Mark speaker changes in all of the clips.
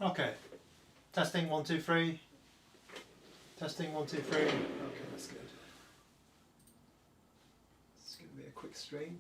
Speaker 1: Okay. Testing 1 2 3. Testing 1 2 3. Okay, that's good. It's going to be a quick stream.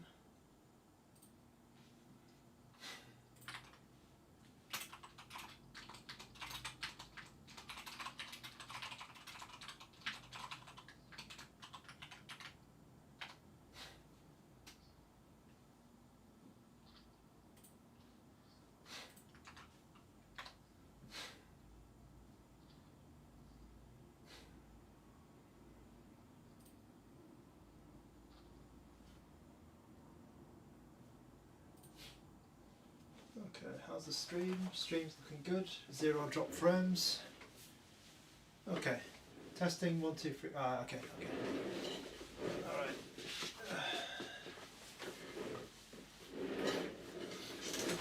Speaker 1: Okay, how's the stream? Stream's looking good. 0 drop frames. Okay, testing 1 2 3. Okay. All right.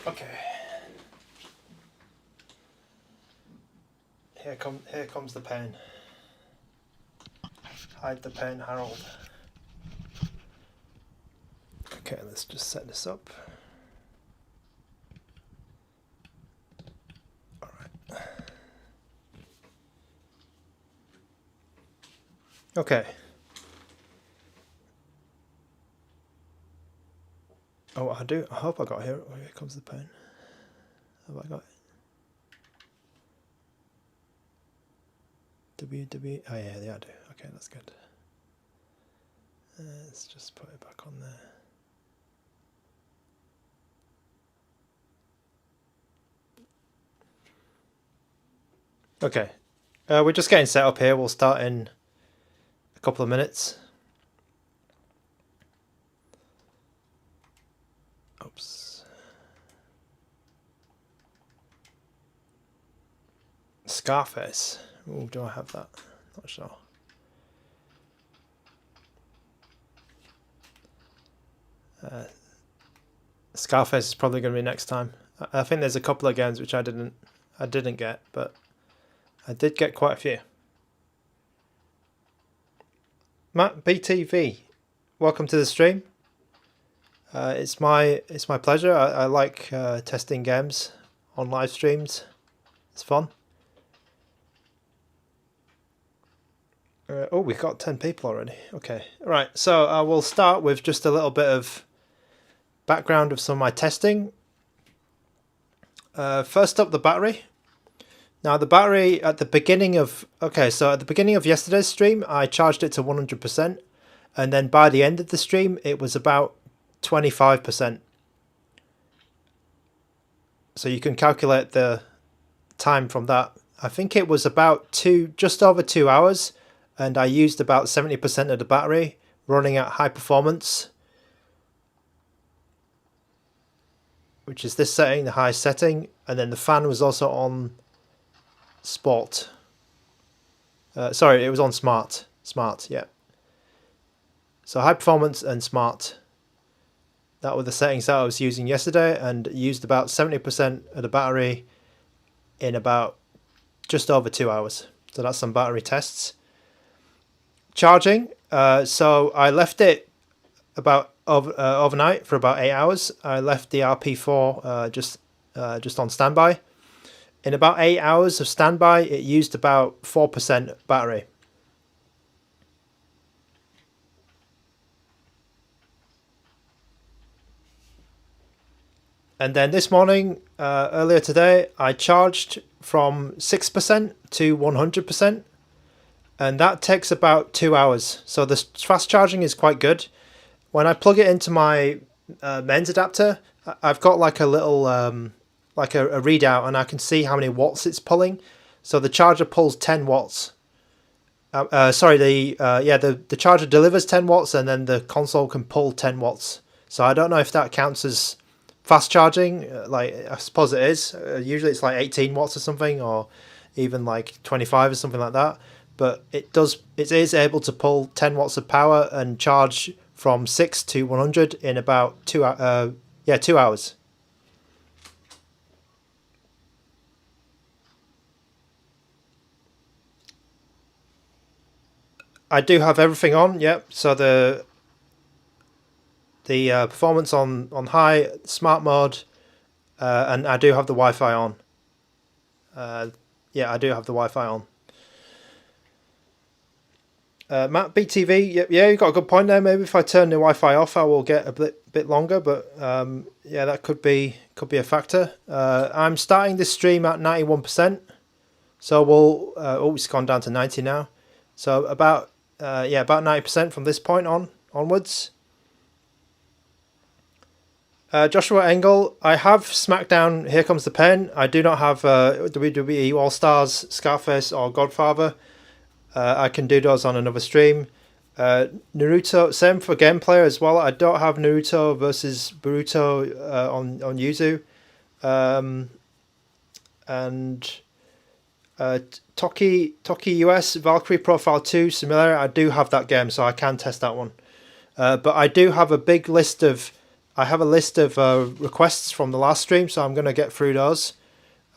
Speaker 1: Okay. Here comes the pen. Hide the pen, Harold. Okay, let's just set this up. Okay. Oh, I hope I got it here. Oh, here comes the pen. Have I got it? WW. Oh yeah, I do. Okay, that's good. Let's just put it back on there. Okay. We're just getting set up here. We'll start in a couple of minutes. Oops. Scarface. Oh, do I have that? Not sure. Scarface is probably going to be next time. I think there's a couple of games which I didn't get, but I did get quite a few. Matt BTV, welcome to the stream. It's my pleasure. I like testing games on live streams. It's fun. Oh, we've got 10 people already. Okay, right. So I will start with just a little bit of background of some of my testing. First up, the battery. Now the battery at the beginning of yesterday's stream, I charged it to 100%, and then by the end of the stream, it was about 25%. So you can calculate the time from that. I think it was about just over 2 hours, and I used about 70% of the battery running at high performance, which is this setting, the highest setting, and then the fan was also on sport. Sorry, it was on smart. Smart, yeah. So high performance and smart. That were the settings that I was using yesterday, and used about 70% of the battery in about just over 2 hours. So that's some battery tests. Charging. So I left it about overnight for about 8 hours. I left the RP4 just on standby. In about 8 hours of standby, it used about 4% battery. And then this morning, earlier today, I charged from 6% to 100%. And that takes about 2 hours. So the fast charging is quite good. When I plug it into my mains adapter, I've got like a little like a readout, and I can see how many watts it's pulling. So the charger pulls 10 watts. The charger delivers 10 watts, and then the console can pull 10 watts. So I don't know if that counts as fast charging. I suppose it is. Usually it's like 18 watts or something, or even like 25 or something like that. But it is able to pull 10 watts of power and charge from 6 to 100 in about 2 hours. I do have everything on, yep. So the performance on high, smart mode, and I do have the Wi-Fi on. Yeah, I do have the Wi-Fi on. Matt BTV, yeah, you got a good point there. Maybe if I turn the Wi-Fi off, I will get a bit longer. But yeah, that could be a factor. I'm starting this stream at 91%, so we'll. Oh, it's gone down to 90 now. So about about 90% from this point onwards. Joshua Engel, I have SmackDown. Here Comes the Pain. I do not have WWE All Stars, Scarface, or Godfather. I can do those on another stream. Naruto, same for gameplay as well. I don't have Naruto versus Boruto on Yuzu. And Toki US, Valkyrie Profile 2, Silmeria. I do have that game, so I can test that one. But I do have a big list of... I have a list of requests from the last stream, so I'm going to get through those.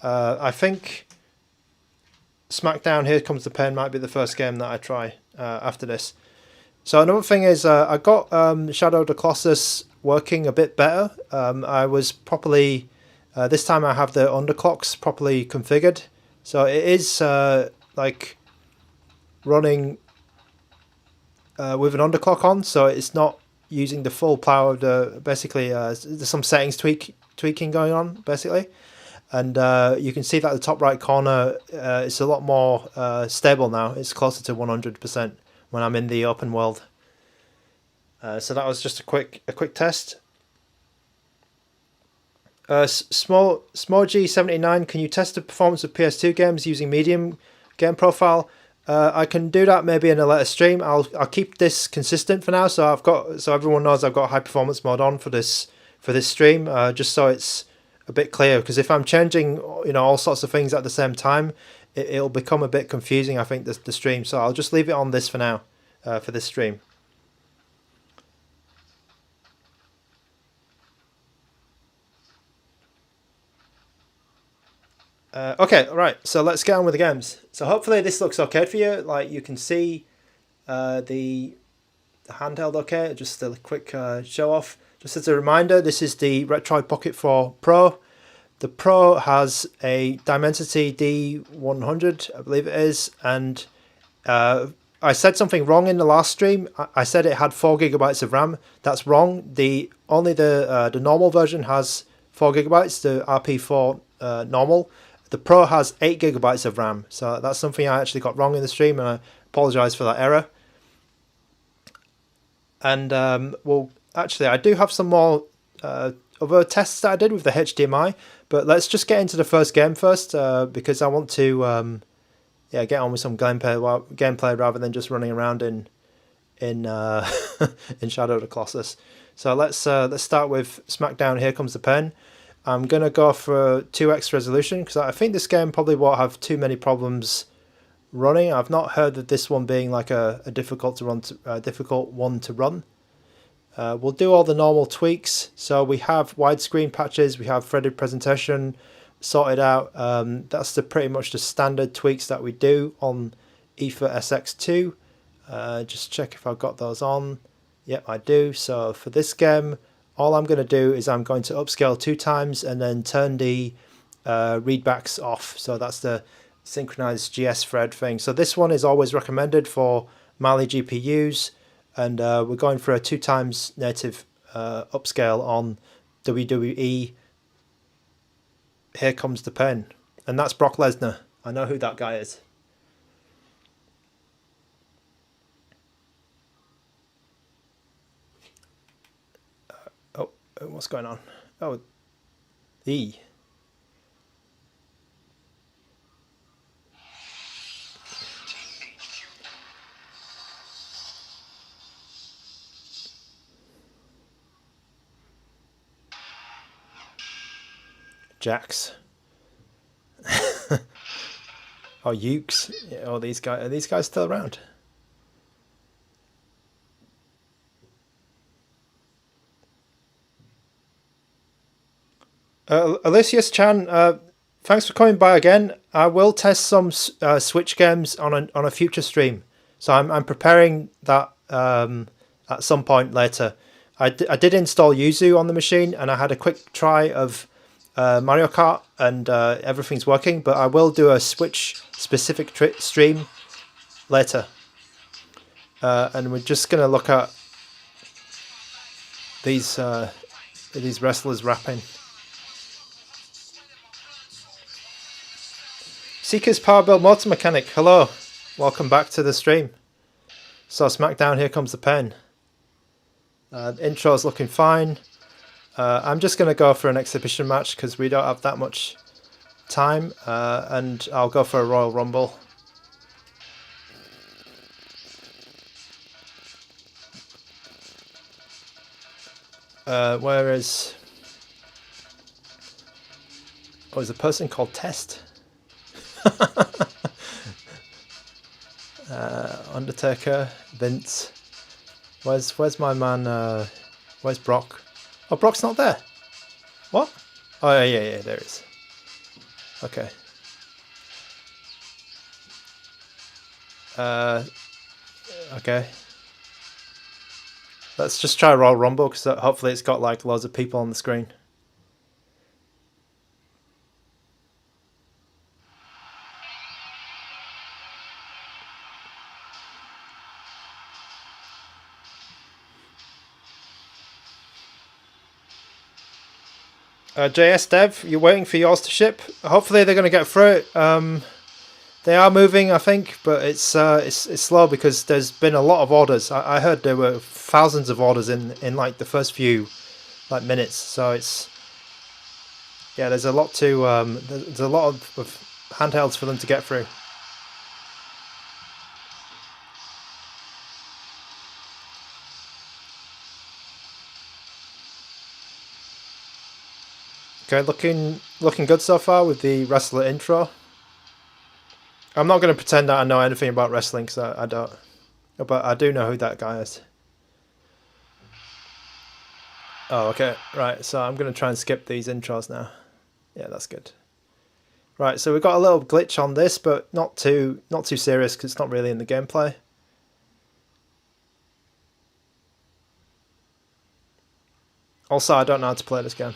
Speaker 1: I think SmackDown Here Comes the Pain might be the first game that I try after this. So another thing is I got Shadow of the Colossus working a bit better. I was properly... this time I have the underclocks properly configured. So it is like running with an underclock on, so it's not using the full power of the... Basically, there's some settings tweaking going on, basically. And you can see that the top right corner, it's a lot more stable now. It's closer to 100% when I'm in the open world. So that was just a quick test. Small G79, can you test the performance of PS2 games using medium game profile? I can do that maybe in a later stream. I'll keep this consistent for now, so everyone knows I've got high performance mode on for this stream, just so it's a bit clear. Because if I'm changing, all sorts of things at the same time, it'll become a bit confusing, I think, the stream. So I'll just leave it on this for now, for this stream. Okay, right, so let's get on with the games. So hopefully this looks okay for you. Like, you can see the handheld okay. Just a quick show off. Just as a reminder, this is the Retroid Pocket 4 Pro. The Pro has a Dimensity D100, I believe it is, and I said something wrong in the last stream. I said it had 4 gigabytes of RAM. That's wrong. Only the normal version has 4 gigabytes, the RP4 normal. The Pro has 8 gigabytes of RAM, so that's something I actually got wrong in the stream, and I apologize for that error. And well, actually, I do have some more other tests that I did with the HDMI, but let's just get into the first game first, because I want to get on with some gameplay rather than just running around in in Shadow of the Colossus. So let's start with SmackDown Here Comes the Pain. I'm going to go for 2x resolution because I think this game probably won't have too many problems running. I've not heard of this one being like a difficult one to run. We'll do all the normal tweaks. So we have widescreen patches, we have threaded presentation sorted out. That's pretty much the standard tweaks that we do on Ether SX2. Just check if I've got those on. Yep, I do. So for this game, all I'm going to do is I'm going to upscale 2 times and then turn the readbacks off. So that's the synchronized GS thread thing. So this one is always recommended for Mali GPUs, and we're going for a 2 times native upscale on WWE Here Comes the Pain. And that's Brock Lesnar. I know who that guy is. What's going on? Oh, E. Jax. Oh, Ukes. Yeah, oh, these guys. Are these guys still around? Elysius Chan, thanks for coming by again. I will test some Switch games on a future stream, so I'm preparing that at some point later. I did install Yuzu on the machine, and I had a quick try of Mario Kart and everything's working, but I will do a Switch specific stream later. And we're just going to look at these wrestlers rapping. Seeker's Power Build Motor Mechanic, hello. Welcome back to the stream. So SmackDown, here comes the pen. The intro's looking fine. I'm just going to go for an exhibition match because we don't have that much time. And I'll go for a Royal Rumble. Where is... Oh, there's a person called Test. Undertaker, Vince. Where's my man? Where's Brock? Oh, Brock's not there. What? Oh yeah, there is. Okay. Okay. Let's just try Royal Rumble because hopefully it's got like loads of people on the screen. JS Dev, you're waiting for yours to ship. Hopefully they're going to get through it. They are moving, I think, but it's slow because there's been a lot of orders. I heard there were thousands of orders in like the first few like minutes. So it's there's a lot to there's a lot of handhelds for them to get through. Okay, looking good so far with the wrestler intro. I'm not going to pretend that I know anything about wrestling because I don't, but I do know who that guy is. Oh, okay, right. So I'm going to try and skip these intros now. Yeah, that's good. Right, so we've got a little glitch on this, but not too serious because it's not really in the gameplay. Also, I don't know how to play this game.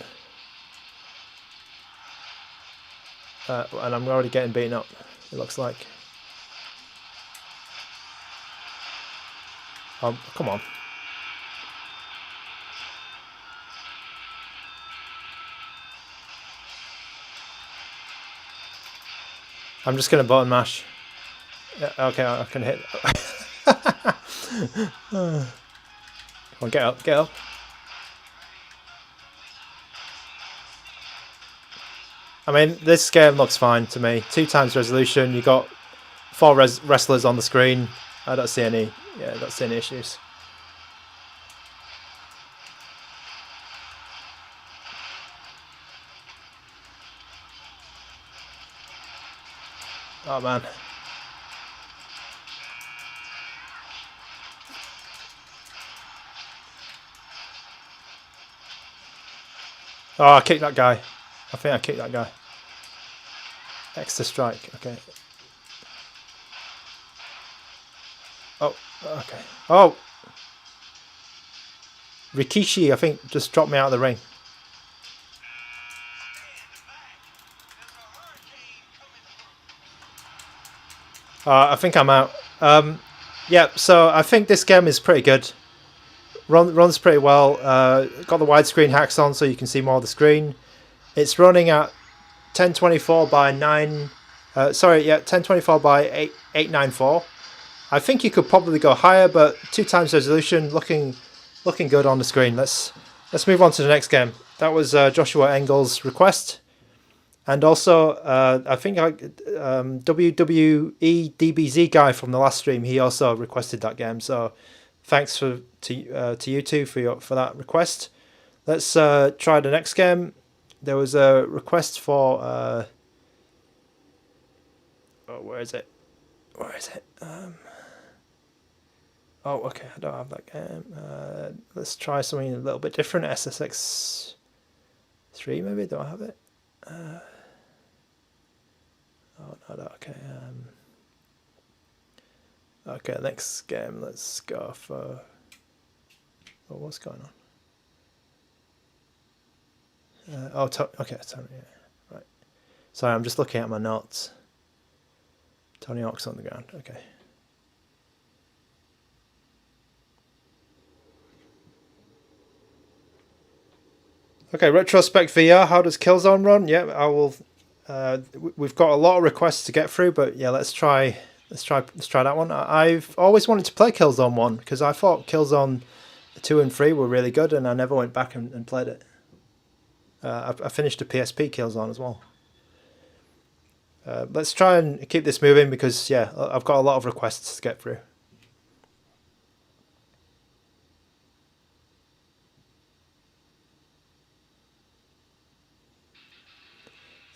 Speaker 1: And I'm already getting beaten up, it looks like. Oh, come on. I'm just going to button mash. Yeah, okay, I can hit. Come on, get up, get up. I mean, this game looks fine to me. 2x resolution. You got 4 wrestlers on the screen. I don't see any. Yeah, I don't see any issues. Oh man. Oh, I kicked that guy. I think I kicked that guy. Extra strike. Okay. Oh, okay. Oh! Rikishi, I think, just dropped me out of the ring. I think I'm out. Yeah, so I think this game is pretty good. Runs pretty well. Got the widescreen hacks on so you can see more of the screen. It's running at 1024 by 9. 1024 by 894. I think you could probably go higher, but 2x resolution, looking good on the screen. Let's move on to the next game. That was Joshua Engel's request, and also I think WWE DBZ guy from the last stream, he also requested that game. So thanks to you two for that request. Let's try the next game. There was a request for where is it? Oh, okay, I don't have that game. Let's try something a little bit different. SSX 3 maybe. Do I have it? Oh no, okay. Okay, next game. Let's go for. Oh, what's going on? Okay, Tony. Yeah. Right. Sorry, I'm just looking at my notes. Tony Hawk's on the ground. Okay. Okay, Retrospect VR. How does Killzone run? Yeah, I will. We've got a lot of requests to get through, but yeah, let's try that one. I've always wanted to play Killzone 1 because I thought Killzone 2 and 3 were really good, and I never went back and played it. I finished a PSP Killzone as well. Let's try and keep this moving because yeah, I've got a lot of requests to get through.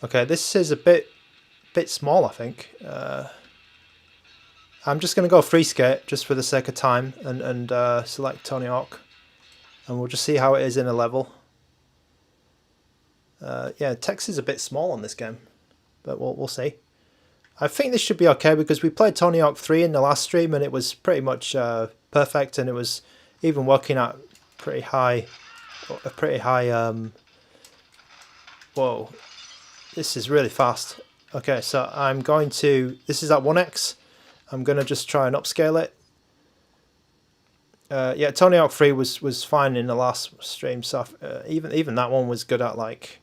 Speaker 1: Okay, this is a bit small, I think. I'm just going to go free skate just for the sake of time and select Tony Hawk, and we'll just see how it is in a level. Yeah, text is a bit small on this game, but we'll see. I think this should be okay because we played Tony Hawk 3 in the last stream and it was pretty much perfect, and it was even working at a pretty high. Whoa, this is really fast. Okay, so I'm going to. This is at 1x. I'm going to just try and upscale it. Yeah, Tony Hawk 3 was fine in the last stream, so even that one was good at like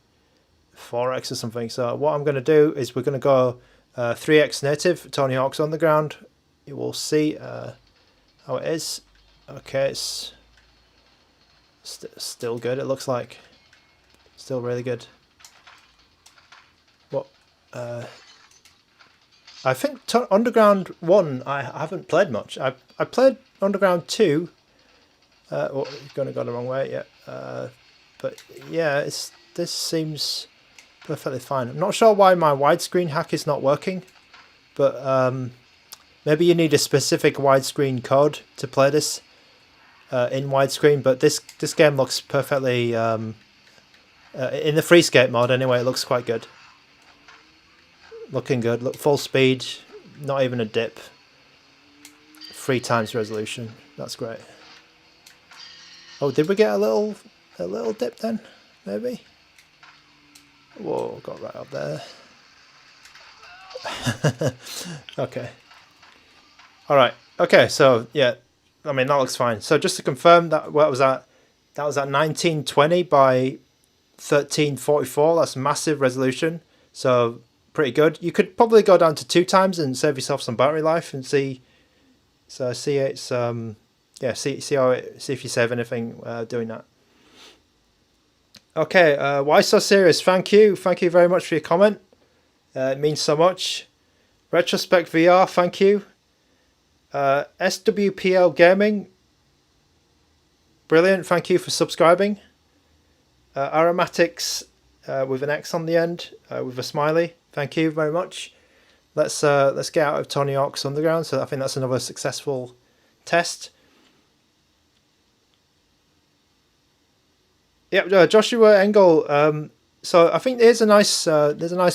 Speaker 1: 4x or something. So what I'm going to do is we're going to go 3x native. Tony Hawk's on the ground. You will see how it is. Okay, it's still good. It looks like still really good. What? I think Underground 1 I haven't played much. I played Underground 2. Oh, going to go the wrong way. Yeah. But yeah, this seems perfectly fine. I'm not sure why my widescreen hack is not working, but maybe you need a specific widescreen code to play this in widescreen. But this game looks perfectly in the free skate mode anyway. It looks quite good. Looking good. Look, full speed, not even a dip. 3 times resolution. That's great. Oh, did we get a little dip then? Maybe. Whoa, got right up there. Okay. All right. Okay. So yeah, I mean that looks fine. So just to confirm that what was that? That was at 1920 by 1344. That's massive resolution. So pretty good. You could probably go down to 2 times and save yourself some battery life and see. So see it's yeah, see if you save anything doing that. Okay, why so serious? Thank you very much for your comment. It means so much. Retrospect VR, thank you. SWPL Gaming, brilliant. Thank you for subscribing. Aromatics with an X on the end with a smiley. Thank you very much. Let's get out of Tony Hawk's Underground. So I think that's another successful test. Yeah, Joshua Engel. So I think there's a nice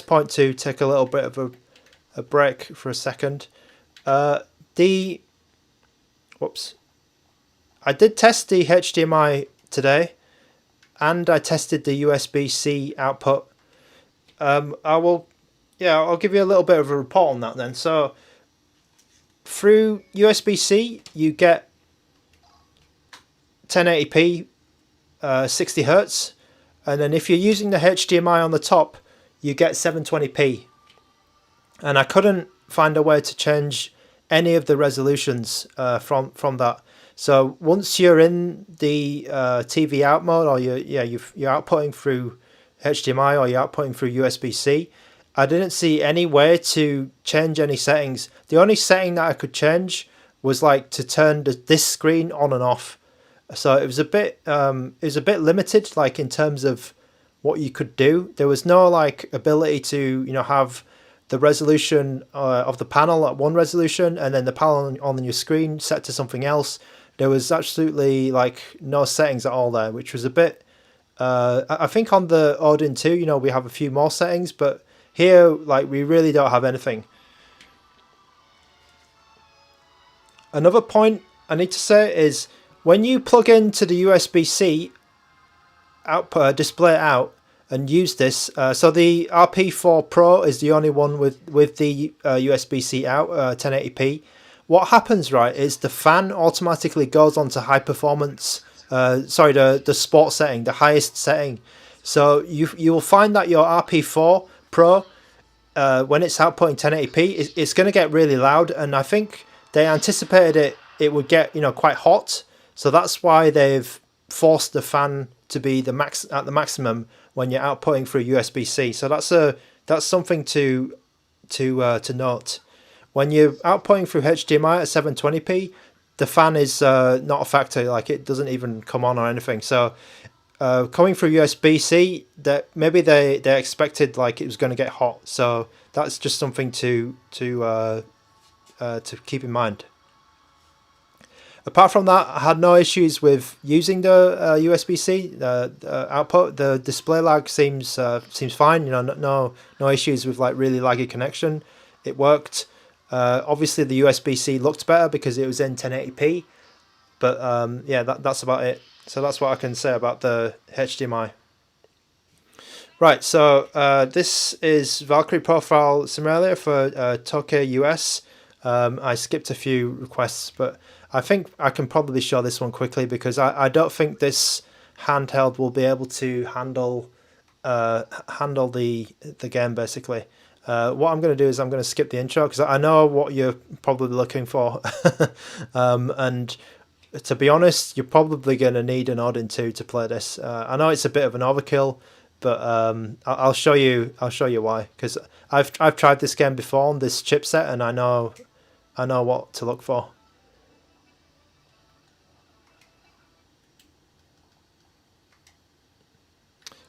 Speaker 1: point to take a little bit of a break for a second. Whoops. I did test the HDMI today, and I tested the USB-C output. I'll give you a little bit of a report on that then. So through USB-C, you get 1080p. 60 Hertz, and then if you're using the HDMI on the top, you get 720p. And I couldn't find a way to change any of the resolutions from that. So once you're in the TV out mode, or you're outputting through HDMI or you're outputting through USB-C, I didn't see any way to change any settings. The only setting that I could change was like to turn this screen on and off. So it was a bit limited, like in terms of what you could do. There was no like ability to have the resolution of the panel at one resolution and then the panel on your screen set to something else. There was absolutely like no settings at all there, which was a bit. I think on the Odin 2, we have a few more settings, but here like we really don't have anything. Another point I need to say is, when you plug into the USB-C output display out and use this. So the RP4 Pro is the only one with the USB-C out, 1080p. What happens, right, is the fan automatically goes onto high performance, the sport setting, the highest setting. So you will find that your RP4 Pro, when it's outputting 1080p, it's going to get really loud, and I think they anticipated it would get quite hot, so that's why they've forced the fan to be the maximum when you're outputting through USB-C. So that's something to note. When you're outputting through HDMI at 720p, the fan is not a factor. Like, it doesn't even come on or anything. So coming through USB-C, that maybe they expected like it was going to get hot. So that's just something to keep in mind. Apart from that, I had no issues with using the USB-C output. The display lag seems fine. No issues with like really laggy connection. It worked. Obviously, the USB-C looked better because it was in 1080p. But yeah, that's about it. So that's what I can say about the HDMI. Right, so this is Valkyrie Profile Silmeria for Tokyo US. I skipped a few requests, but I think I can probably show this one quickly because I don't think this handheld will be able to handle the game basically. What I'm going to do is I'm going to skip the intro because I know what you're probably looking for, and to be honest, you're probably going to need an Odin 2 to play this. I know it's a bit of an overkill, but I'll show you why, because I've tried this game before on this chipset and I know what to look for.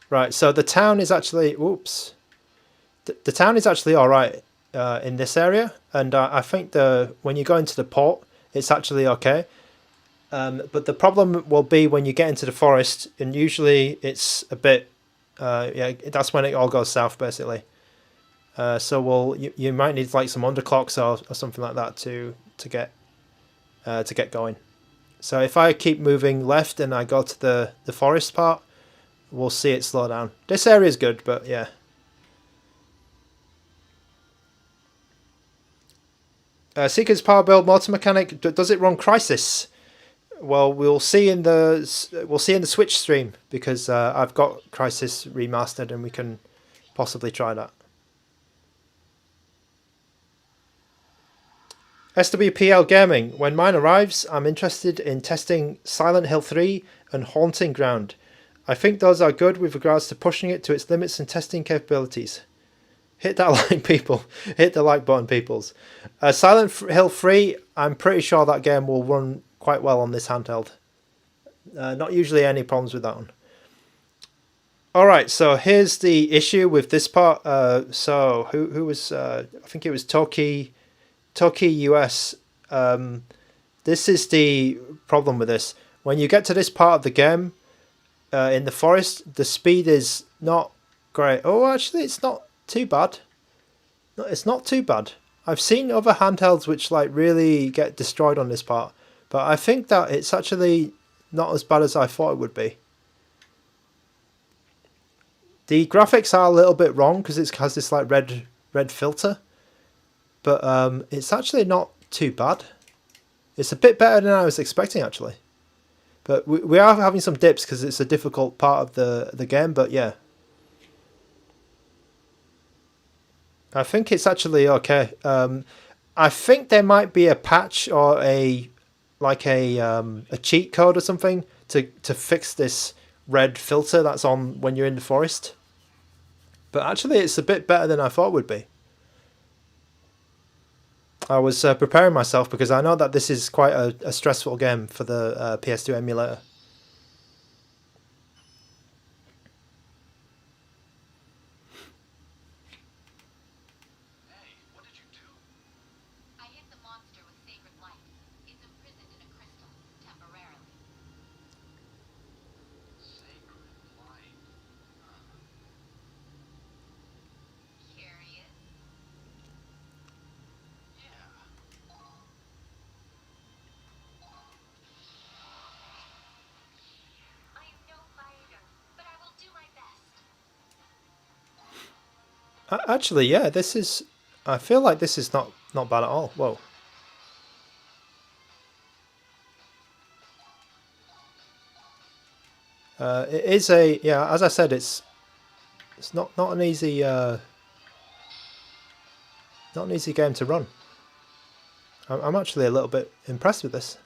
Speaker 1: Right, so the town is actually the town is actually all right in this area, and I think when you go into the port, it's actually okay. But the problem will be when you get into the forest, and usually it's a bit, that's when it all goes south basically. So you might need like some underclocks or something like that to get going. So if I keep moving left and I go to the forest part, we'll see it slow down. This area is good, but yeah. Seeker's power build motor mechanic, does it run Crisis? Well, we'll see in the Switch stream, because I've got Crisis remastered and we can possibly try that. SWPL Gaming, when mine arrives, I'm interested in testing Silent Hill 3 and Haunting Ground. I think those are good with regards to pushing it to its limits and testing capabilities. Hit that like, people. Hit the like button, peoples. Silent Hill 3, I'm pretty sure that game will run quite well on this handheld. Not usually any problems with that one. Alright, so here's the issue with this part. So who was, I think it was Toki US. This is the problem with this. When you get to this part of the game, in the forest, the speed is not great. Oh, actually, it's not too bad. No, it's not too bad. I've seen other handhelds which like really get destroyed on this part, but I think that it's actually not as bad as I thought it would be. The graphics are a little bit wrong because it has this like red filter, but it's actually not too bad. It's a bit better than I was expecting actually. But we are having some dips because it's a difficult part of the game, but yeah. I think it's actually okay. I think there might be a patch or a cheat code or something to fix this red filter that's on when you're in the forest. But actually it's a bit better than I thought it would be. I was preparing myself because I know that this is quite a stressful game for the PS2 emulator.
Speaker 2: Hey, what did you do? I hit the monster with sacred light. It's imprisoned in a crystal, temporarily. Sacred light? Curious? Yeah.
Speaker 1: Actually, yeah, this is. I feel like this is not bad at all. Whoa. It is a yeah. As I said, it's not an easy not an easy game to run. I'm actually a little bit impressed with this.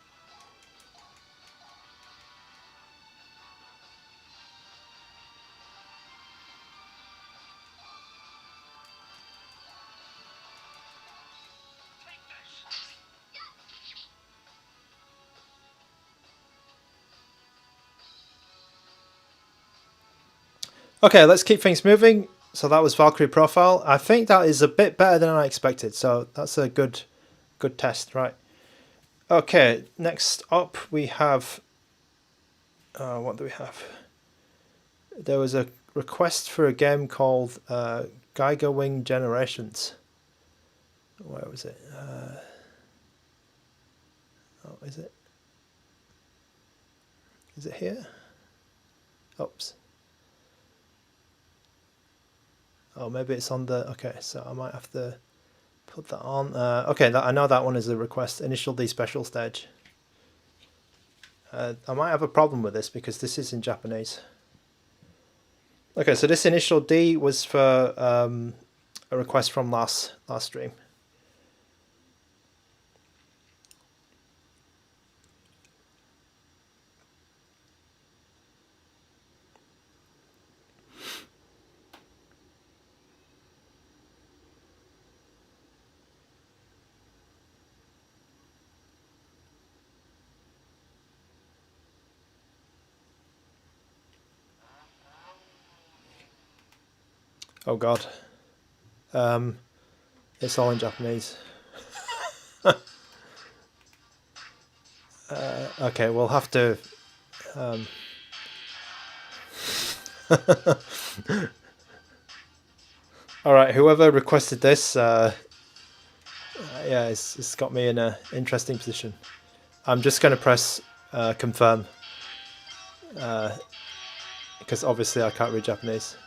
Speaker 1: Okay, let's keep things moving. So that was Valkyrie Profile. I think that is a bit better than I expected. So that's a good test, right? Okay, next up we have. What do we have? There was a request for a game called Geiger Wing Generations. Where was it? Oh, is it? Is it here? Oops. Oh, maybe it's on the... Okay, so I might have to put that on. Okay, I know that one is a request. Initial D special stage. I might have a problem with this because this is in Japanese. Okay, so this initial D was for a request from last stream. Oh god. It's all in Japanese. Okay, we'll have to... Alright, whoever requested this, yeah, it's got me in an interesting position. I'm just going to press confirm. Because obviously I can't read Japanese.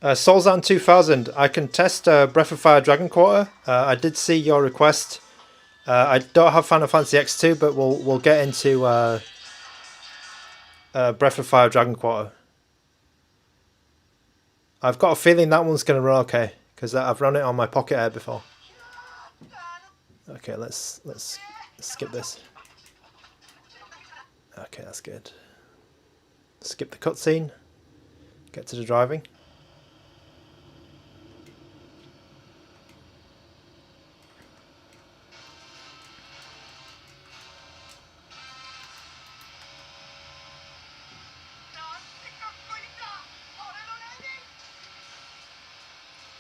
Speaker 1: Soulzan 2000, I can test Breath of Fire Dragon Quarter. I did see your request. I don't have Final Fantasy X2, but we'll get into Breath of Fire Dragon Quarter. I've got a feeling that one's going to run okay, because I've run it on my Pocket Air before. Okay, let's skip this. Okay, that's good. Skip the cutscene. Get to the driving.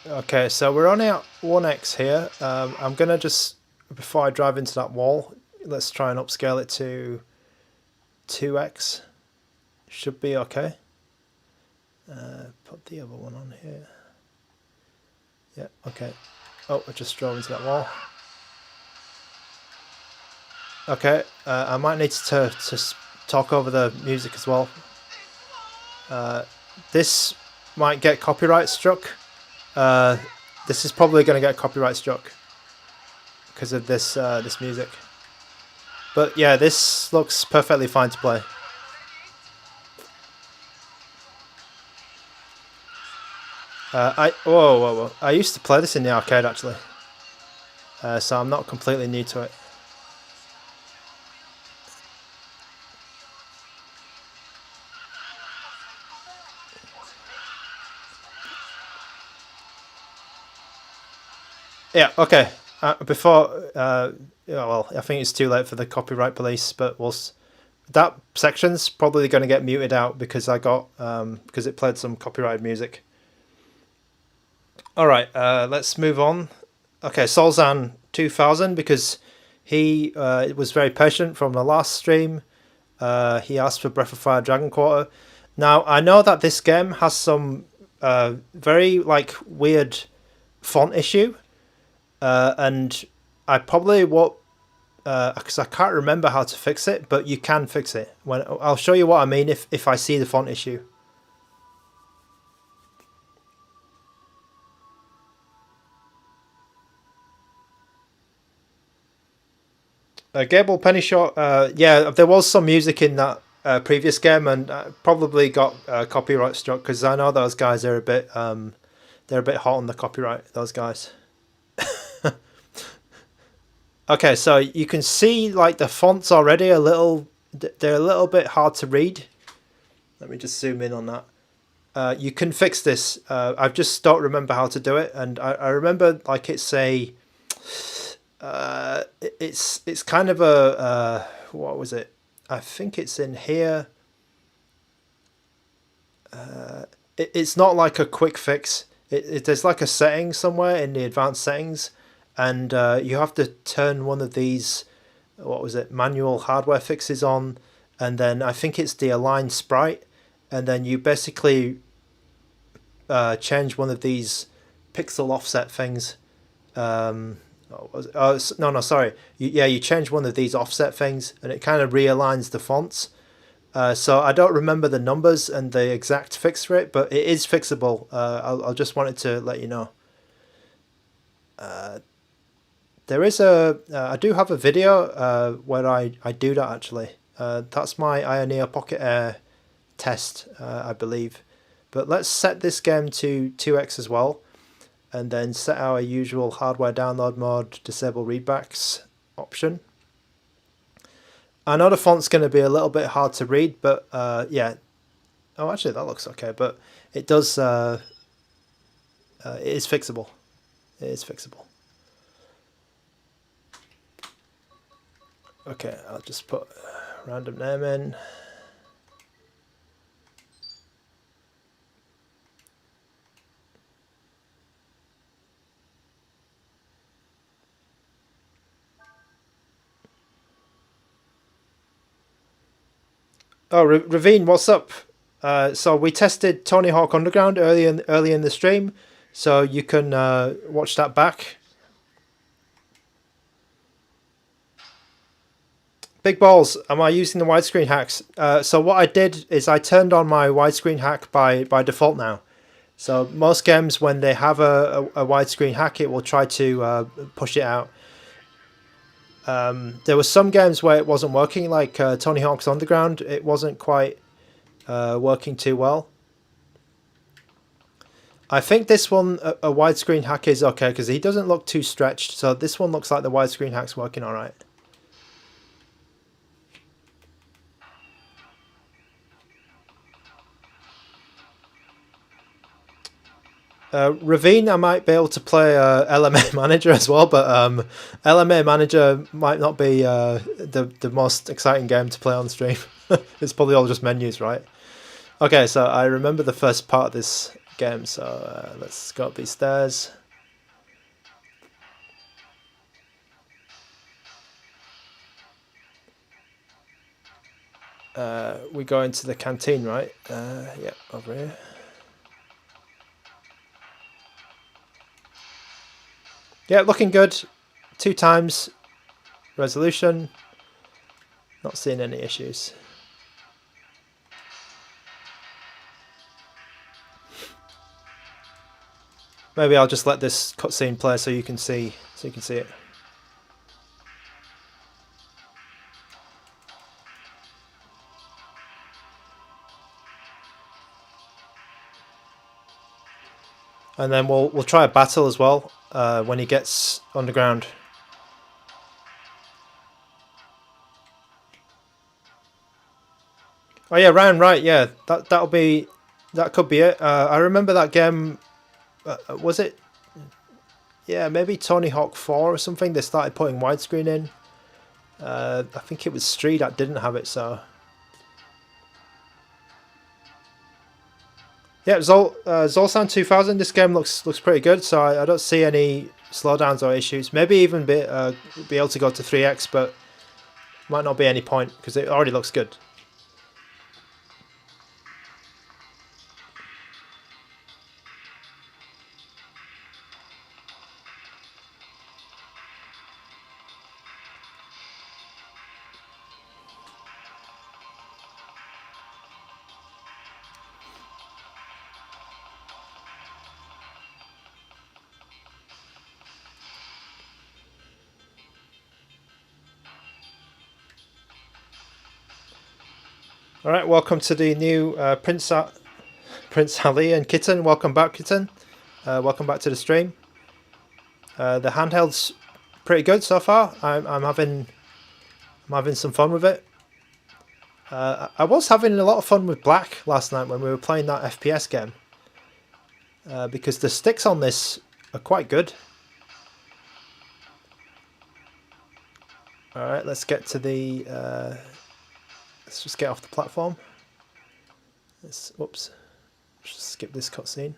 Speaker 1: Okay, so we're on at 1x here. I'm going to just, before I drive into that wall, let's try and upscale it to 2x. Should be okay. Put the other one on here. Yeah, okay. Oh, I just drove into that wall. Okay, I might need to talk over the music as well. This might get copyright struck. This is probably going to get copyright struck because of this this music. But yeah, this looks perfectly fine to play. Whoa. I used to play this in the arcade actually, so I'm not completely new to it. Yeah, okay. Well, I think it's too late for the copyright police, but that section's probably going to get muted out because because it played some copyrighted music. All right, let's move on. Okay, Soulzan 2000, because he was very patient from the last stream. He asked for Breath of Fire Dragon Quarter. Now, I know that this game has some very weird font issue. And I probably because I can't remember how to fix it, but you can fix it. When I'll show you what I mean if I see the font issue. Gable Pennyshot, yeah, there was some music in that previous game, and probably got copyright struck because I know those guys are a bit they're a bit hot on the copyright. Those guys. Okay, so you can see like the fonts already a little. They're a little bit hard to read. Let me just zoom in on that. You can fix this. I just don't remember how to do it, and I remember like it's a. It's kind of a what was it? I think it's in here. It's not like a quick fix. There's like a setting somewhere in the advanced settings, and you have to turn one of these. What was it? Manual hardware fixes on, and then I think it's the align sprite, and then you basically change one of these pixel offset things. No, sorry. You change one of these offset things, and it kind of realigns the fonts. So I don't remember the numbers and the exact fix for it, but it is fixable. I'll just wanted to let you know. There is I do have a video where I do that actually. That's my Ioneer Pocket Air test, I believe. But let's set this game to 2x as well, and then set our usual hardware download mode, disable readbacks option. I know the font's going to be a little bit hard to read, but yeah. Oh, actually, that looks okay, but it does. It is fixable. It is fixable. Okay, I'll just put a random name in. Oh, Ravine, what's up? So we tested Tony Hawk Underground early in the stream, so you can watch that back. Big balls. Am I using the widescreen hacks? So what I did is I turned on my widescreen hack by default now. So most games, when they have a widescreen hack, it will try to push it out. There were some games where it wasn't working, like Tony Hawk's Underground. It wasn't quite working too well. I think this one, a widescreen hack is okay, because he doesn't look too stretched. So this one looks like the widescreen hack's working all right. Ravine, I might be able to play LMA Manager as well, but LMA Manager might not be the most exciting game to play on stream. It's probably all just menus, right? Okay, so I remember the first part of this game, so let's go up these stairs. We go into the canteen, right? Yeah, over here. Yeah, looking good. 2 times resolution. Not seeing any issues. Maybe I'll just let this cutscene play so you can see it. And then we'll try a battle as well when he gets underground. Oh yeah, Ryan, right? Yeah, that could be it. I remember that game. Was it? Yeah, maybe Tony Hawk 4 or something. They started putting widescreen in. I think it was Street that didn't have it. So yeah, Zolsan 2000. This game looks pretty good. So I don't see any slowdowns or issues. Maybe even be able to go to 3x, but might not be any point because it already looks good. All right, welcome to the new Prince Ali and Kitten. Welcome back, Kitten. Welcome back to the stream. The handheld's pretty good so far. I'm having some fun with it. I was having a lot of fun with Black last night when we were playing that FPS game. Because the sticks on this are quite good. All right, let's get to the. Let's just get off the platform. Whoops. Just skip this cutscene.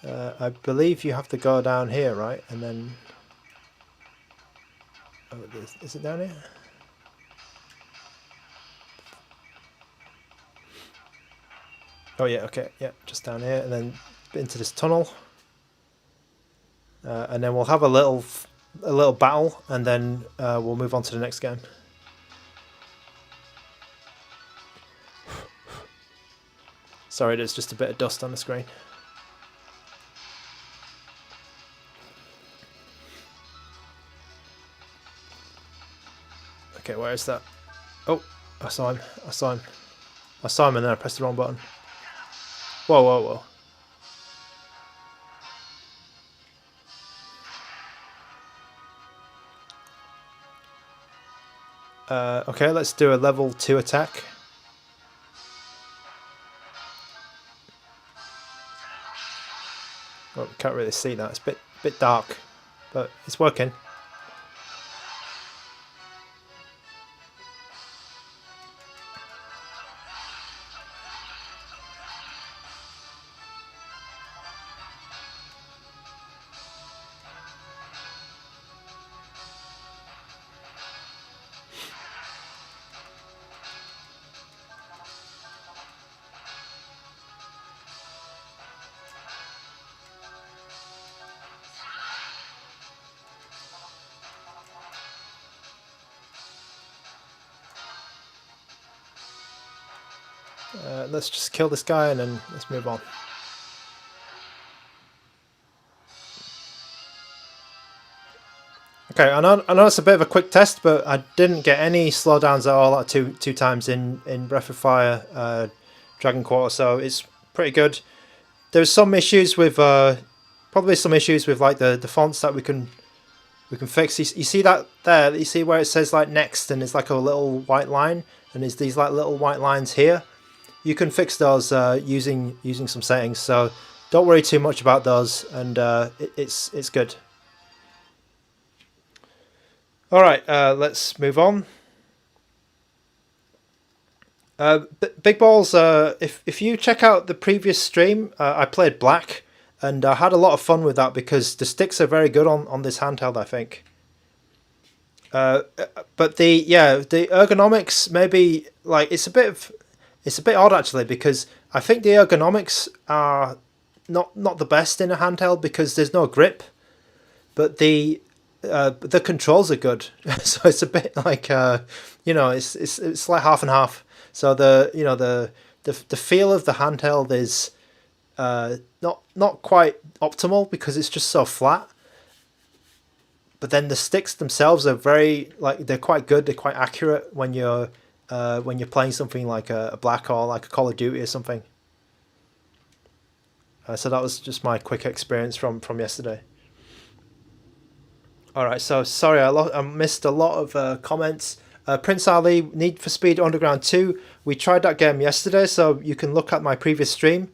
Speaker 1: I believe you have to go down here, right? And then... Oh, is it down here? Oh yeah, okay, yeah, just down here, and then into this tunnel. And then we'll have a little battle, and then we'll move on to the next game. Sorry, there's just a bit of dust on the screen. Okay, where is that? Oh, I saw him. I saw him, and then I pressed the wrong button. Whoa, whoa, whoa. Okay, let's do a level 2 attack. Well, can't really see that. It's a bit dark, but it's working. Let's just kill this guy and then let's move on. Okay, I know it's a bit of a quick test, but I didn't get any slowdowns at all at two times in Breath of Fire Dragon Quarter, so it's pretty good. There's some issues with probably some issues with like the fonts that we can fix. You see that there? You see where it says like next and it's like a little white line, and there's these like little white lines here. You can fix those using some settings, so don't worry too much about those, and it's good. All right, let's move on. Big Balls, if you check out the previous stream, I played Black, and I had a lot of fun with that because the sticks are very good on this handheld, I think. But the ergonomics maybe like it's a bit odd actually, because I think the ergonomics are not the best in a handheld because there's no grip, but the controls are good. So it's a bit like it's like half and half. So the feel of the handheld is not quite optimal because it's just so flat. But then the sticks themselves are they're quite good. They're quite accurate when you're playing something like a Black or like a Call of Duty or something. So that was just my quick experience from yesterday. Alright, so sorry I missed a lot of comments. Prince Ali, Need for Speed Underground 2. We tried that game yesterday, so you can look at my previous stream.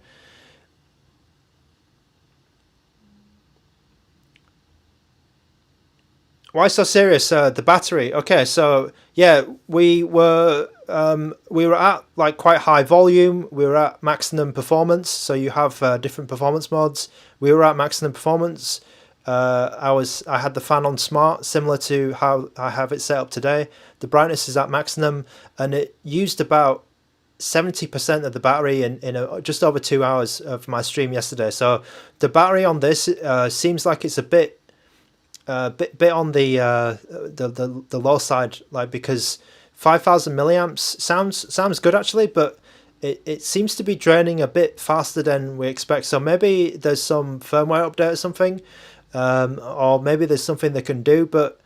Speaker 1: Why so serious? The battery. Okay, so yeah, we were at like quite high volume. We were at maximum performance. So you have different performance modes. We were at maximum performance. I had the fan on smart, similar to how I have it set up today. The brightness is at maximum, and it used about 70% of the battery in just over 2 hours of my stream yesterday. So the battery on this seems like it's a bit on the low side, like, because 5,000 milliamps sounds good actually, but it seems to be draining a bit faster than we expect. So maybe there's some firmware update or something, or maybe there's something they can do. But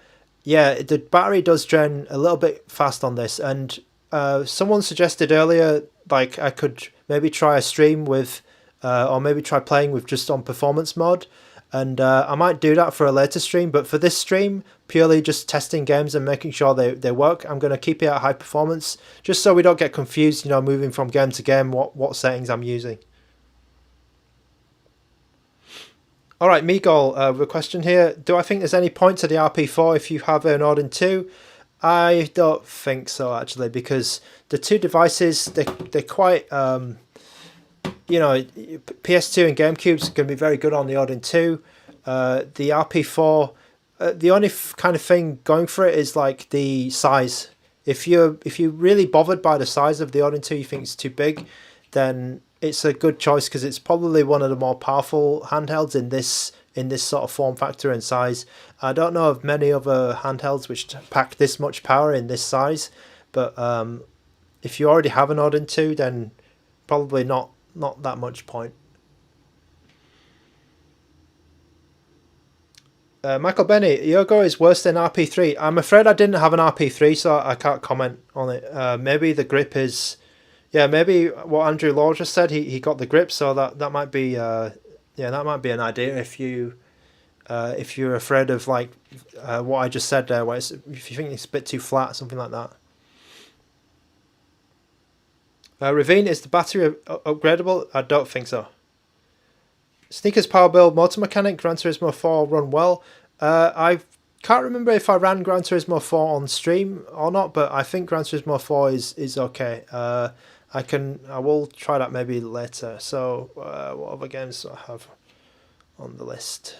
Speaker 1: yeah, the battery does drain a little bit fast on this, and someone suggested earlier, like I could maybe try a stream with, or maybe try playing with just on performance mode, and I might do that for a later stream. But for this stream, purely just testing games and making sure they work, I'm going to keep it at high performance, just so we don't get confused, you know, moving from game to game, what settings I'm using. All right, Miguel, with a question here. Do I think there's any point to the RP4 if you have an Odin 2? I don't think so, actually, because the two devices, they're quite, you know, PS2 and GameCube's going to be very good on the Odin 2. The RP4, the only kind of thing going for it is like the size. If you're really bothered by the size of the Odin 2, you think it's too big, then it's a good choice because it's probably one of the more powerful handhelds in this sort of form factor and size. I don't know of many other handhelds which pack this much power in this size, but if you already have an Odin 2, then probably not that much point. Michael Benny, Yogo is worse than RP3. I'm afraid I didn't have an RP3, so I can't comment on it. Maybe the grip is... Yeah, maybe what Andrew Law just said, he got the grip, so that might be that might be an idea if you're afraid of like what I just said there, where if you think it's a bit too flat, something like that. Ravine, is the battery upgradable? I don't think so. Sneakers Power Build Motor Mechanic, Gran Turismo 4 run well. I can't remember if I ran Gran Turismo 4 on stream or not, but I think Gran Turismo 4 is okay. I will try that maybe later. So what other games do I have on the list?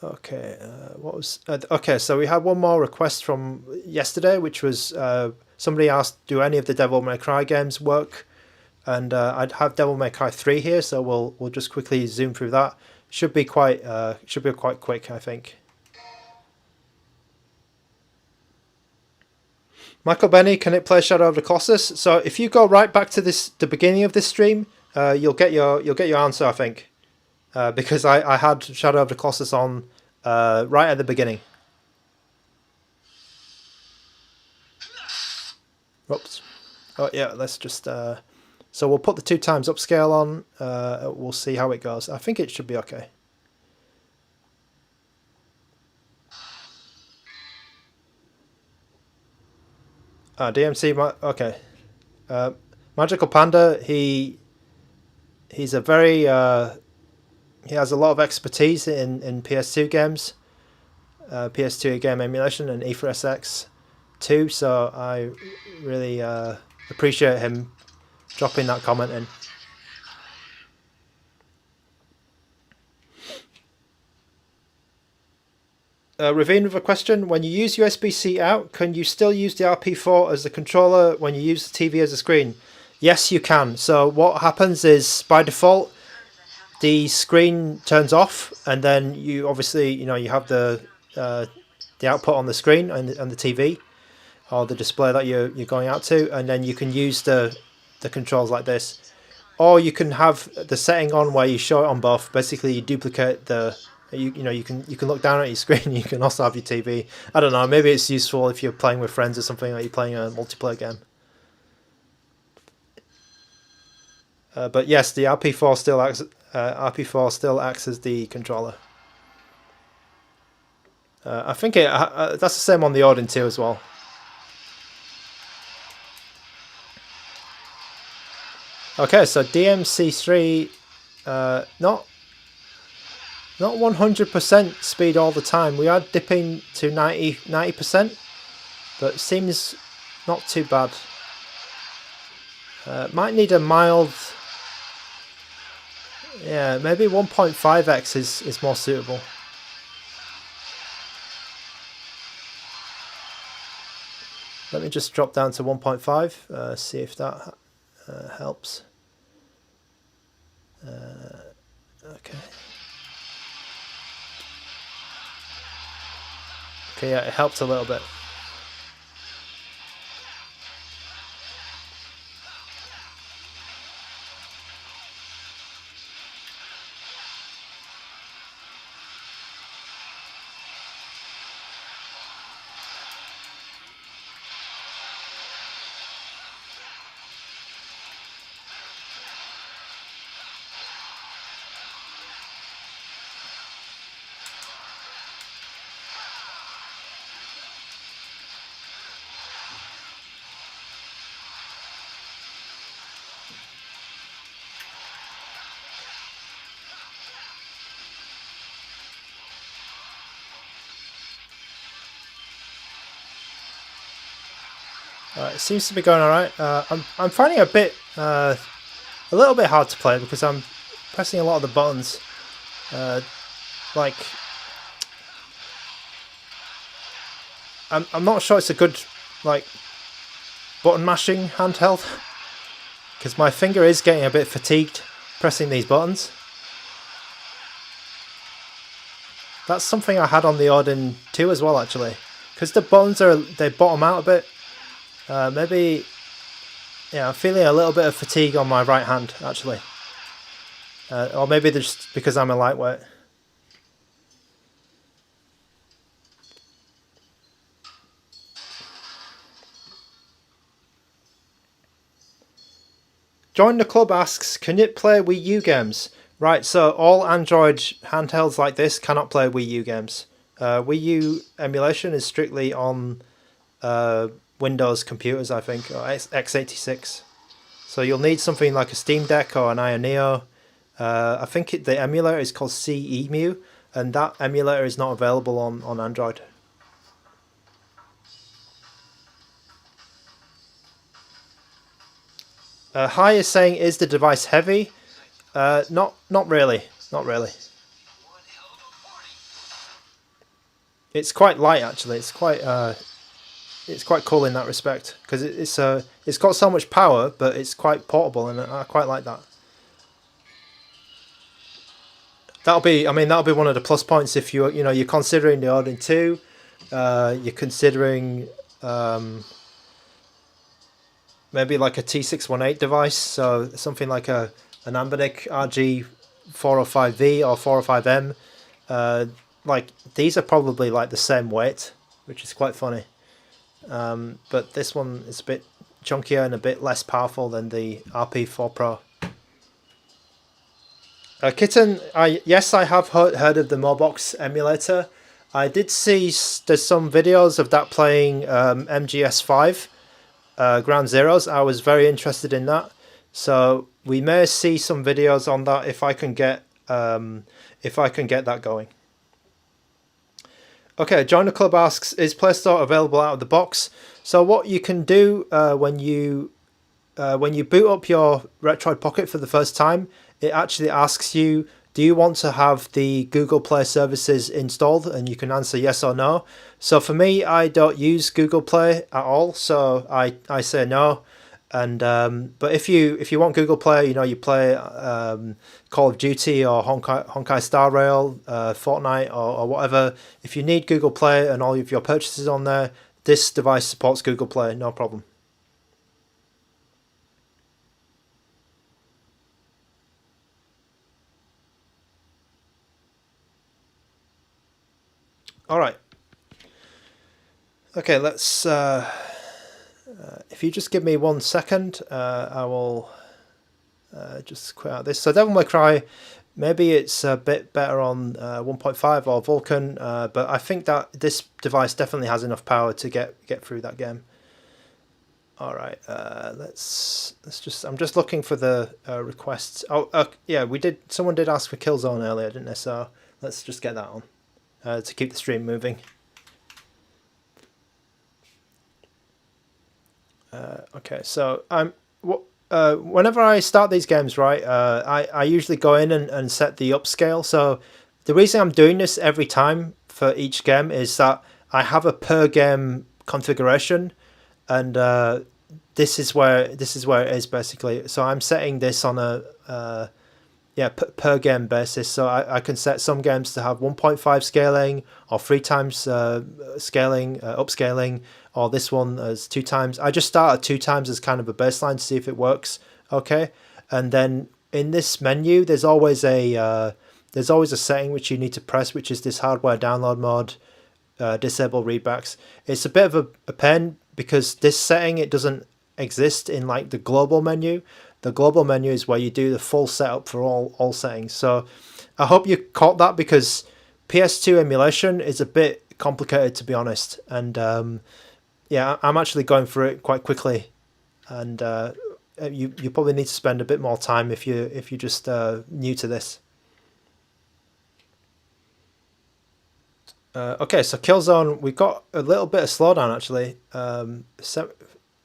Speaker 1: Okay, what was okay? So we had one more request from yesterday, which was somebody asked, "Do any of the Devil May Cry games work?" And I'd have Devil May Cry 3 here, so we'll just quickly zoom through that. Should be quite quick, I think. Michael Benny, can it play Shadow of the Colossus? So if you go right back to the beginning of this stream, you'll get your answer, I think, because I had Shadow of the Colossus on right at the beginning. Oops. Oh yeah, let's just. So we'll put the 2x upscale on. We'll see how it goes. I think it should be okay. DMC, okay. Magical Panda, he's a very he has a lot of expertise in PS2 games, PS2 game emulation, and E4SX too. So I really appreciate him dropping that comment in. Ravine with a question. When you use USB-C out, can you still use the RP4 as the controller when you use the TV as a screen? Yes, you can. So what happens is, by default, the screen turns off, and then you obviously, you have the output on the screen and the TV, or the display that you're going out to, and then you can use the controls like this. Or you can have the setting on where you show it on both. Basically, you duplicate the... You can look down at your screen. You can also have your TV. I don't know. Maybe it's useful if you're playing with friends or something, or you're playing a multiplayer game. But yes, the RP4 still acts as the controller. I think that's the same on the Odin 2 as well. Okay, so DMC3, not 100% speed all the time. We are dipping to 90%, but it seems not too bad. Might need a mild... Yeah, maybe 1.5x is more suitable. Let me just drop down to 1.5, see if that helps. Okay. Okay, yeah, it helped a little bit. It seems to be going alright. I'm finding it a little bit hard to play because I'm pressing a lot of the buttons. Like, I'm not sure it's a good like button mashing handheld because my finger is getting a bit fatigued pressing these buttons. That's something I had on the Odin 2 as well, actually, because the buttons they bottom out a bit. Maybe, yeah, I'm feeling a little bit of fatigue on my right hand actually, or maybe just because I'm a lightweight. Join the Club asks, can it play Wii U games? Right, so all Android handhelds like this cannot play Wii U games. Wii U emulation is strictly on Windows computers, I think, or x86. So you'll need something like a Steam Deck or an Aya Neo. I think the emulator is called CEMU, and that emulator is not available on Android. Hi is saying, is the device heavy? Not really. Not really. It's quite light actually. It's quite cool in that respect because it's got so much power, but it's quite portable, and I quite like that. That'll be one of the plus points if you're considering the Odin 2, you're considering maybe like a T618 device, so something like an Ambernic RG405V or 405M. Like these are probably like the same weight, which is quite funny. But this one is a bit chunkier and a bit less powerful than the RP4 Pro. Kitten, yes, I have heard of the Mobox emulator. I did see there's some videos of that playing MGS5 Ground Zeroes. I was very interested in that, so we may see some videos on that if I can get that going. Okay, Join the Club asks, is Play Store available out of the box? So what you can do when you boot up your Retroid Pocket for the first time, it actually asks you, do you want to have the Google Play services installed? And you can answer yes or no. So for me, I don't use Google Play at all, so I say no. And but if you want Google Play, you play Call of Duty or Honkai Star Rail, Fortnite or whatever. If you need Google Play and all of your purchases on there, this device supports Google Play, no problem. All right. Okay, let's. If you just give me 1 second, I will just quit out this. So Devil May Cry, maybe it's a bit better on 1.5 or Vulkan, but I think that this device definitely has enough power to get through that game. All right, let's just. I'm just looking for the requests. Oh, yeah, someone did ask for Killzone earlier, didn't they? So let's just get that on to keep the stream moving. Okay, so whenever I start these games, right, I usually go in and set the upscale. So the reason I'm doing this every time for each game is that I have a per game configuration, and this is where it is basically. So I'm setting this on a per game basis. So I can set some games to have 1.5 scaling or 3 times scaling, upscaling, or this one as 2 times. I just start at 2 times as kind of a baseline to see if it works. Okay, and then in this menu, there's always a setting which you need to press, which is this hardware download mode, disable readbacks. It's a bit of a pain because this setting, it doesn't exist in like the global menu. The global menu is where you do the full setup for all settings. So I hope you caught that because PS2 emulation is a bit complicated, to be honest. And yeah, I'm actually going through it quite quickly. And you probably need to spend a bit more time if you're just new to this. Okay, so Killzone, we got a little bit of slowdown actually.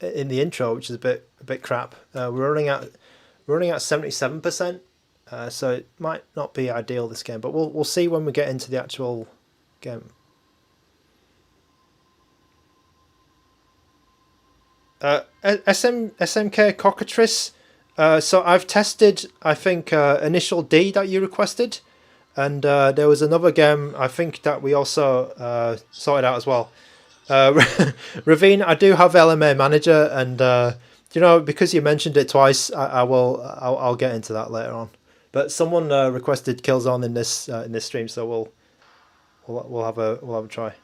Speaker 1: in the intro, which is a bit crap. We're running at 77%, so it might not be ideal this game, but we'll see when we get into the actual game. SMK Cockatrice. So I've tested, I think, Initial D that you requested, and there was another game I think that we also sorted out as well. Ravine, I do have LMA Manager, and you know, because you mentioned it twice, I'll get into that later on. But someone requested Killzone in this stream, so we'll have a try.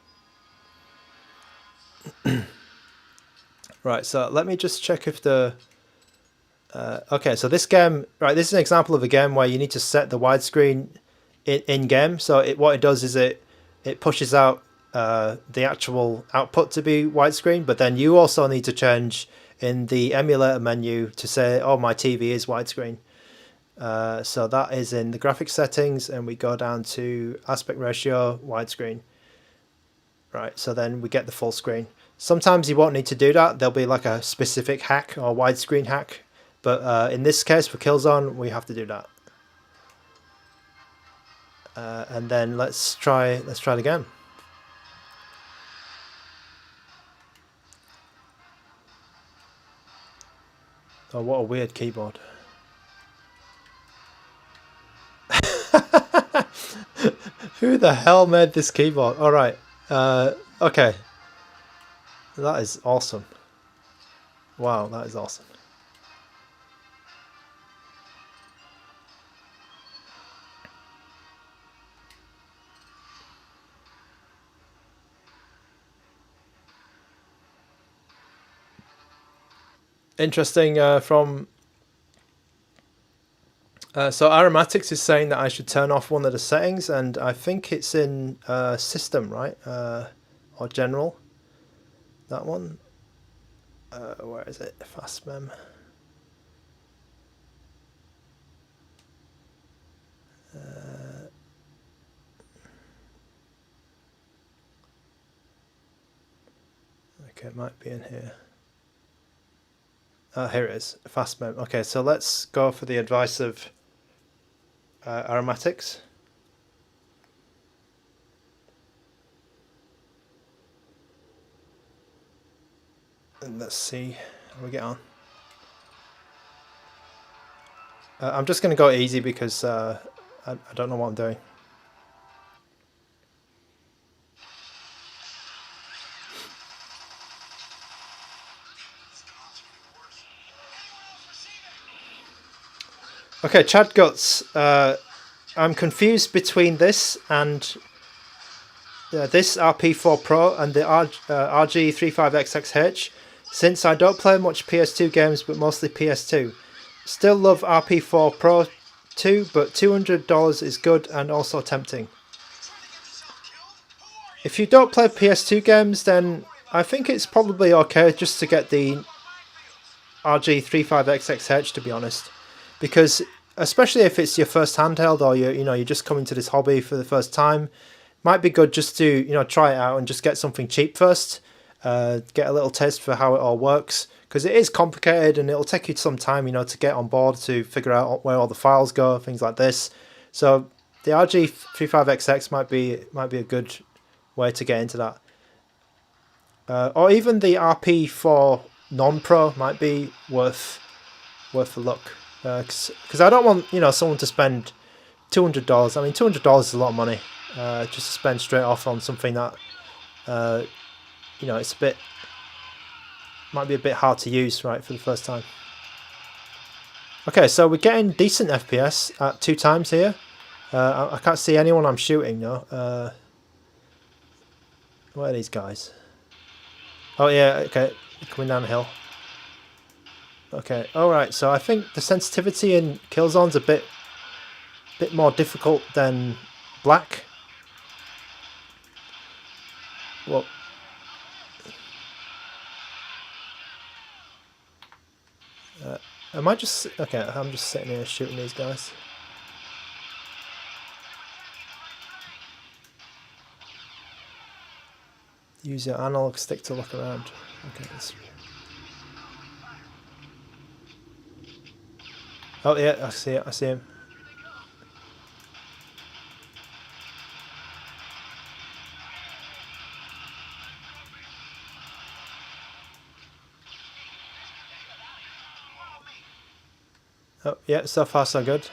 Speaker 1: Right, so let me just check if the okay, so this game, right, this is an example of a game where you need to set the widescreen in game. So what it does is it pushes out the actual output to be widescreen, but then you also need to change in the emulator menu to say, oh, my TV is widescreen. So that is in the graphics settings, and we go down to aspect ratio widescreen. Right, so then we get the full screen. Sometimes you won't need to do that. There'll be like a specific hack or widescreen hack, but in this case for Killzone, we have to do that. And then let's try it again. Oh, what a weird keyboard. Who the hell made this keyboard? All right. Okay. That is awesome. Wow, that is awesome. Interesting from... so Aromatics is saying that I should turn off one of the settings, and I think it's in system, right? Or general. That one. Where is it? Fast mem. Okay, it might be in here. Here it is. Fast mem. Okay, so let's go for the advice of Aromatics. And let's see how we get on. I'm just going to go easy because I don't know what I'm doing. Okay, Chad Guts. I'm confused between this and this RP4 Pro and the RG35XXH, since I don't play much PS2 games but mostly PS2. Still love RP4 Pro too, but $200 is good and also tempting. If you don't play PS2 games, then I think it's probably okay just to get the RG35XXH, to be honest, because especially if it's your first handheld or you're just coming to this hobby for the first time, might be good just to try it out and just get something cheap first, get a little taste for how it all works, because it is complicated and it'll take you some time to get on board, to figure out where all the files go, things like this. So the RG35XX might be a good way to get into that, or even the RP4 non-pro might be worth a look, because I don't want someone to spend $200. I mean, $200 is a lot of money, just to spend straight off on something that it's might be a bit hard to use right for the first time. Okay, so we're getting decent FPS at 2 times here. I can't see anyone I'm shooting though. Where are these guys? Oh yeah, okay, coming down the hill. Okay, alright, so I think the sensitivity in Killzone's a bit more difficult than Black. Well, am I just... Okay, I'm just sitting here shooting these guys. Use your analog stick to look around. Okay, Oh yeah, I see it. I see him. Oh yeah, so far so good.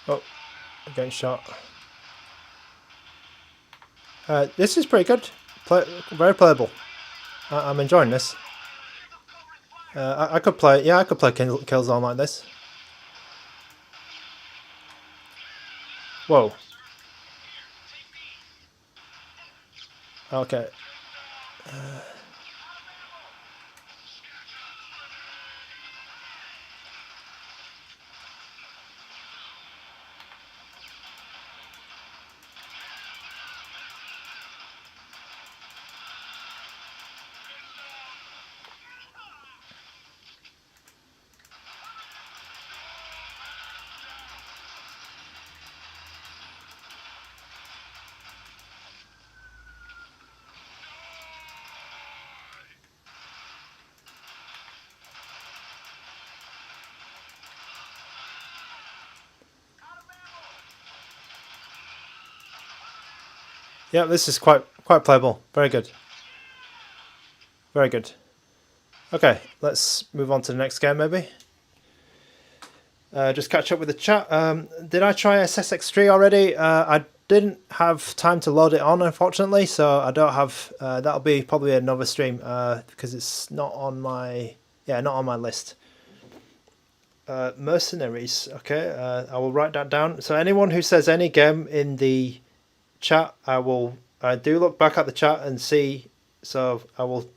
Speaker 1: Oh, I'm getting shot. This is pretty good. Very playable. I'm enjoying this. I could play. Yeah, I could play Killzone like this. Whoa. Okay. Yeah, this is quite playable. Very good. Very good. Okay, let's move on to the next game maybe. Just catch up with the chat. Did I try SSX3 already? I didn't have time to load it on, unfortunately, so I don't have. That'll be probably another stream because it's not on my not on my list. Mercenaries. Okay, I will write that down. So anyone who says any game in the chat, I do look back at the chat and see. So I will.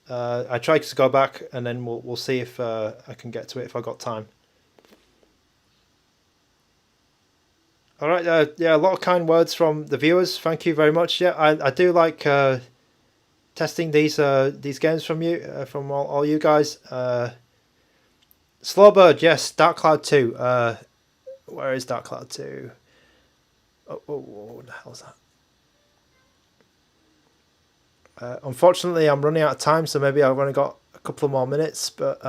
Speaker 1: I try to go back and then we'll see if I can get to it if I got time. All right, yeah, a lot of kind words from the viewers. Thank you very much. Yeah, I do like testing these games from you, from all you guys. Slowbird, yes, Dark Cloud 2. Where is Dark Cloud 2? Oh, what the hell is that? Unfortunately, I'm running out of time, so maybe I've only got a couple of more minutes. But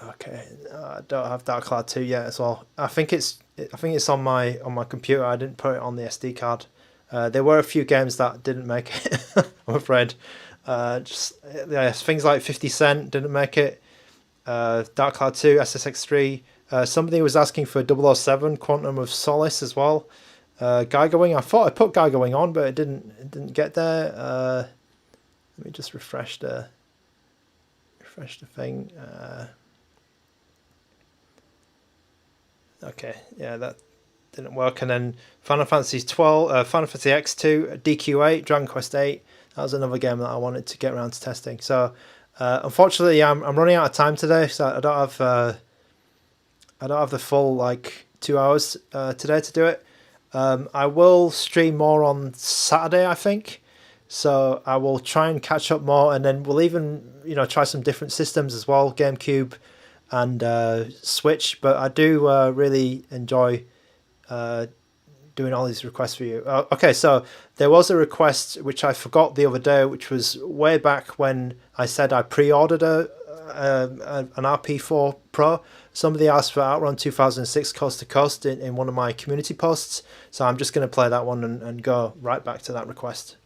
Speaker 1: okay, I don't have Dark Cloud 2 yet as well. I think it's on my computer. I didn't put it on the SD card. There were a few games that didn't make it. I'm afraid. Things like 50 Cent didn't make it. Dark Cloud 2, SSX3. Somebody was asking for 007 Quantum of Solace as well. Geigerwing. I thought I put Geigerwing on, but it didn't get there. Let me just refresh the thing. Okay, yeah, that didn't work. And then Final Fantasy 12, Final Fantasy X2, DQ8, Dragon Quest 8. That was another game that I wanted to get around to testing. So unfortunately, I'm running out of time today, so I don't have the full 2 hours today to do it. I will stream more on Saturday, I think. So I will try and catch up more, and then we'll even try some different systems as well, GameCube and Switch. But I do really enjoy doing all these requests for you. Okay, so there was a request which I forgot the other day, which was way back when I said I pre-ordered an RP4 Pro. Somebody asked for OutRun 2006 Coast to Coast in one of my community posts, so I'm just going to play that one and go right back to that request.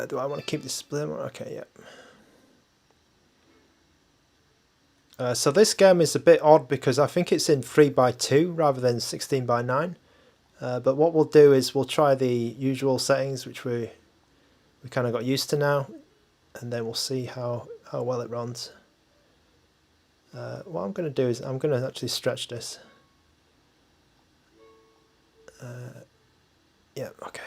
Speaker 1: Do I want to keep this split? Okay, yeah. So this game is a bit odd because I think it's in 3x2 rather than 16x9. But what we'll do is we'll try the usual settings, which we kind of got used to now, and then we'll see how well it runs. What I'm going to do is I'm going to actually stretch this. Yeah, okay.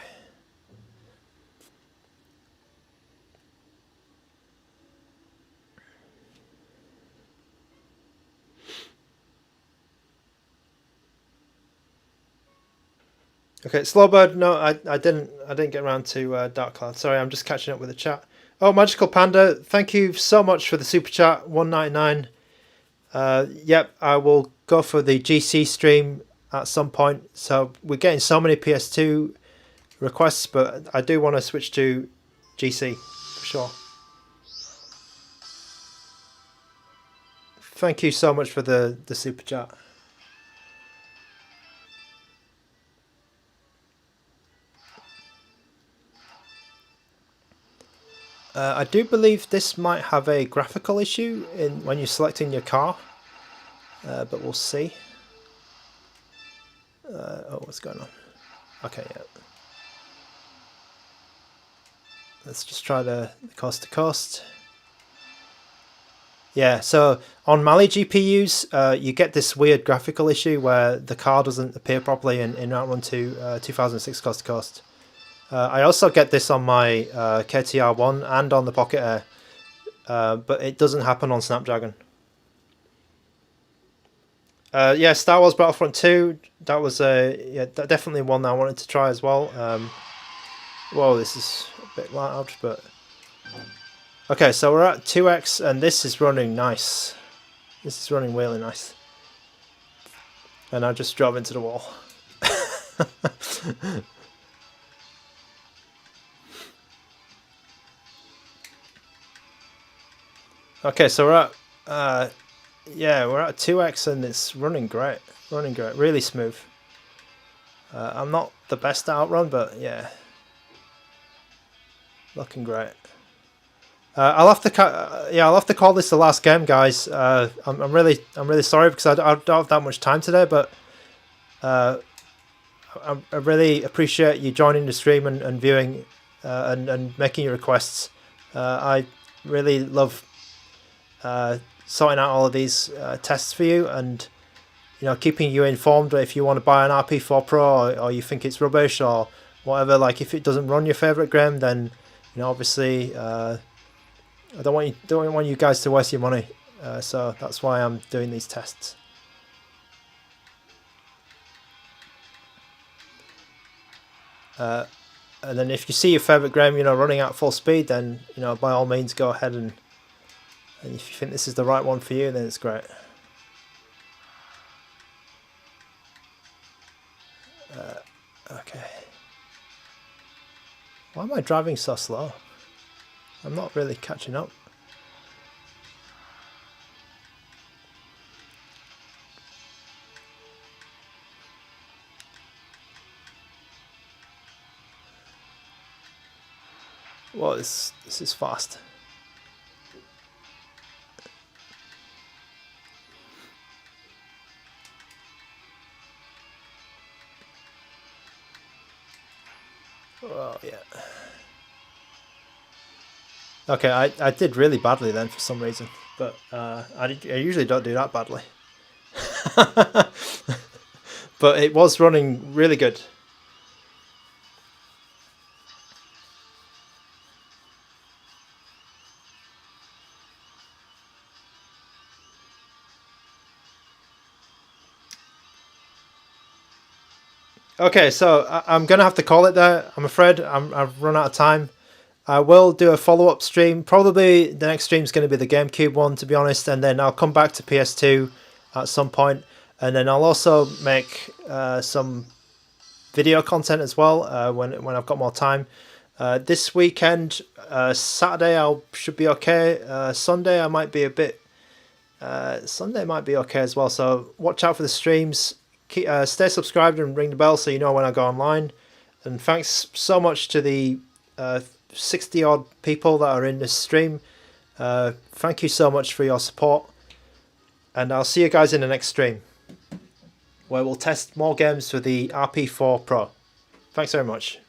Speaker 1: Okay, Slowbird. No, I didn't get around to Dark Cloud. Sorry, I'm just catching up with the chat. Oh, Magical Panda, thank you so much for the super chat. 199. Yep, I will go for the GC stream at some point. So we're getting so many PS2 requests, but I do want to switch to GC for sure. Thank you so much for the super chat. I do believe this might have a graphical issue in when you're selecting your car, but we'll see. Oh, what's going on? Okay, yeah. Let's just try the coast to coast. Yeah, so on Mali GPUs, you get this weird graphical issue where the car doesn't appear properly in OutRun 2 2006 coast to coast. I also get this on my KTR1 and on the Pocket Air, but it doesn't happen on Snapdragon. Yeah, Star Wars Battlefront 2, that was definitely one that I wanted to try as well. Whoa, this is a bit loud, but... Okay, so we're at 2x, and this is running nice. This is running really nice. And I just drove into the wall. Okay, so we're at... yeah, we're at 2x, and it's running great. Running great, really smooth. I'm not the best at OutRun, but yeah. Looking great. I'll have to call this the last game, guys. I'm really sorry because I don't have that much time today, but I really appreciate you joining the stream and viewing and making your requests. I really love sorting out all of these tests for you and keeping you informed if you want to buy an RP4 Pro or you think it's rubbish or whatever. Like if it doesn't run your favorite game, then obviously. I don't want you guys to waste your money, so that's why I'm doing these tests. And then if you see your favourite game, running at full speed, then by all means go ahead and if you think this is the right one for you, then it's great. Okay. Why am I driving so slow? I'm not really catching up. Well, this is fast. Oh yeah. Okay, I did really badly then for some reason, but I usually don't do that badly. But it was running really good. Okay, so I'm going to have to call it there. I'm afraid I've run out of time. I will do a follow-up stream. Probably the next stream is going to be the GameCube one, to be honest, and then I'll come back to PS2 at some point, and then I'll also make some video content as well when I've got more time. This weekend, Saturday I should be okay. Sunday I might be a bit. Sunday might be okay as well. So watch out for the streams. Stay subscribed and ring the bell so you know when I go online. And thanks so much to the 60 odd people that are in this stream. Thank you so much for your support, and I'll see you guys in the next stream where we'll test more games for the RP4 Pro. Thanks very much.